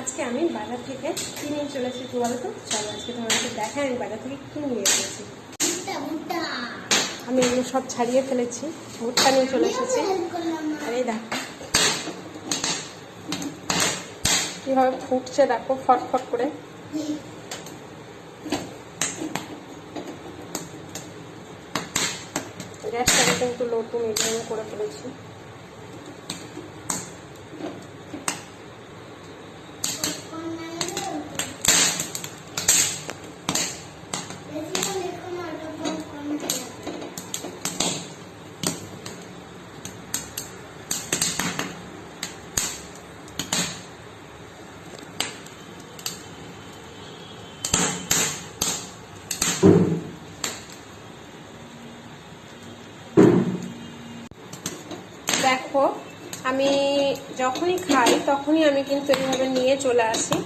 আজকে আমি বাজার থেকে কি নিয়ে চলে এসেছি বলো তো? চলো আজকে তোমাদেরকে দেখাই আমি বাজার থেকে কি নিয়ে এসেছি। আমি এগুলো সব ছাড়িয়ে ফেলেছি, ভুট্টা নিয়ে চলে এসেছি। আর এই দেখো কিভাবে ফুটছে, দেখো ফটফট করে। গ্যাসটাকে কিন্তু লো টু মিডিয়ামে করে ফেলেছি। দেখো আমি যখনই খাই তখনই আমি কিন্তু এইভাবে নিয়ে চলে আসি।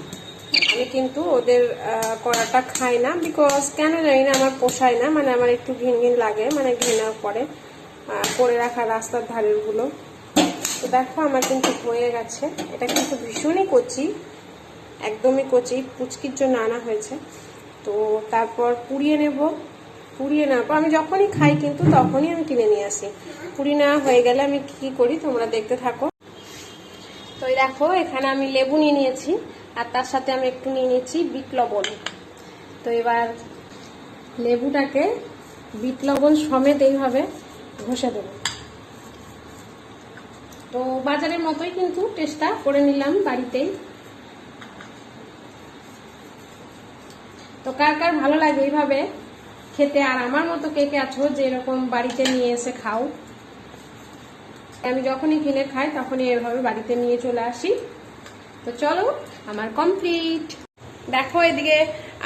আমি কিন্তু ওদের কড়াটা খাই না, বিকজ কেন জানি না আমার পোষায় না, মানে আমার একটু ঘিন ঘিন লাগে, মানে ঘৃণা করে রাখা রাস্তার ধারের গুলো। তো দেখো আমার কিন্তু হয়ে গেছে। এটা কিন্তু ভীষণই কচি, একদমই কচি, পুচকির জন্য আনা হয়েছে। তো তারপর পুড়িয়ে নেব। পুড়িয়ে নেওয়ার পর আমি যখনই খাই কিন্তু তখনই আমি কিনে নিয়ে আসি। পুড়িয়ে নেওয়া হয়ে গেলে আমি কি করি তোমরা দেখতে থাকো। তো এই দেখো এখানে আমি লেবু নিয়ে নিয়েছি, আর তার সাথে আমি একটু নিয়ে নিয়েছি বিট লবণ। তো এবার লেবুটাকে বিট লবণ সমেত এইভাবে ঘষে দেব। তো বাজারের মতোই কিন্তু টেস্টটা করে নিলাম বাড়িতেই। তো কার কার ভালো লাগে এইভাবে খেতে, আর আমার মতো কে কে আছো যে এরকম বাড়িতে নিয়ে এসে খাও। আমি যখনই কিনে খাই তখনই এভাবে বাড়িতে নিয়ে চলে আসি। তো চলো আমার কমপ্লিট। দেখো এদিকে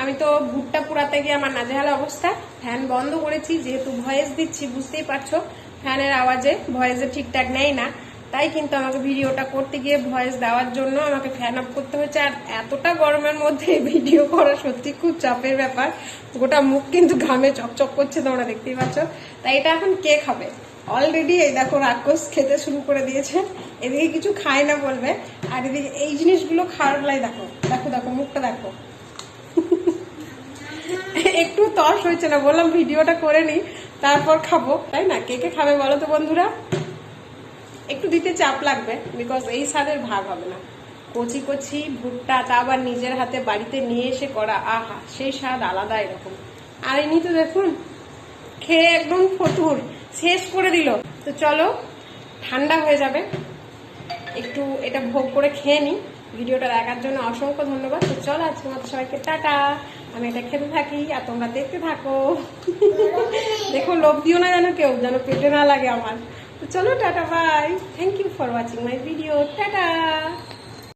আমি তো ভুট্টা পুরাতে গিয়ে আমার নাজেহাল অবস্থা। ফ্যান বন্ধ করেছি, যেহেতু ভয়েস দিচ্ছি বুঝতেই পারছো ফ্যানের আওয়াজে ভয়েসে ঠিকঠাক নেই না, তাই কিন্তু আমাকে ভিডিওটা করতে গিয়ে ভয়েস দেওয়ার জন্য আমাকে ফ্যান অফ করতে হয়েছে। আর এতটা গরমের মধ্যে ভিডিও করা সত্যি খুব চাপের ব্যাপার। গোটা মুখ কিন্তু ঘামে চকচক করছে, তোমরা দেখতেই পাচ্ছ। তাই এটা এখন কে খাবে? অলরেডি এই দেখো রাক্ষস খেতে শুরু করে দিয়েছে। এদিকে কিছু খায় না বলবে, আর এদিকে এই জিনিসগুলো খাওয়ার লাই দেখো দেখো দেখো মুখটা দেখো। একটু তর্স হয়েছে না, বললাম ভিডিওটা করে নি তারপর খাবো, তাই না? কে কে খাবে বলো তো বন্ধুরা? একটু দিতে চাপ লাগবে, বিকজ এই স্বাদের ভাগ হবে না। কচি কচি ভুট্টা, তা আবার নিজের হাতে বাড়িতে নিয়ে এসে করা, আহা সেই স্বাদ আলাদা এরকম। আর ইনি তো দেখুন খেয়ে একদম ফতুর শেষ করে দিল। তো চলো ঠান্ডা হয়ে যাবে, একটু এটা ভোগ করে খেয়ে নি। ভিডিওটা দেখার জন্য অসংখ্য ধন্যবাদ। তো চলো আজকে মতো সবাইকে টাটা। আমি এটা খেতে থাকি আর তোমরা দেখতে থাকো। দেখো লোভ দিও না যেন কেউ, যেন পেটে না লাগে আমার। তো চলো tata, bye, thank you for watching my video, tata.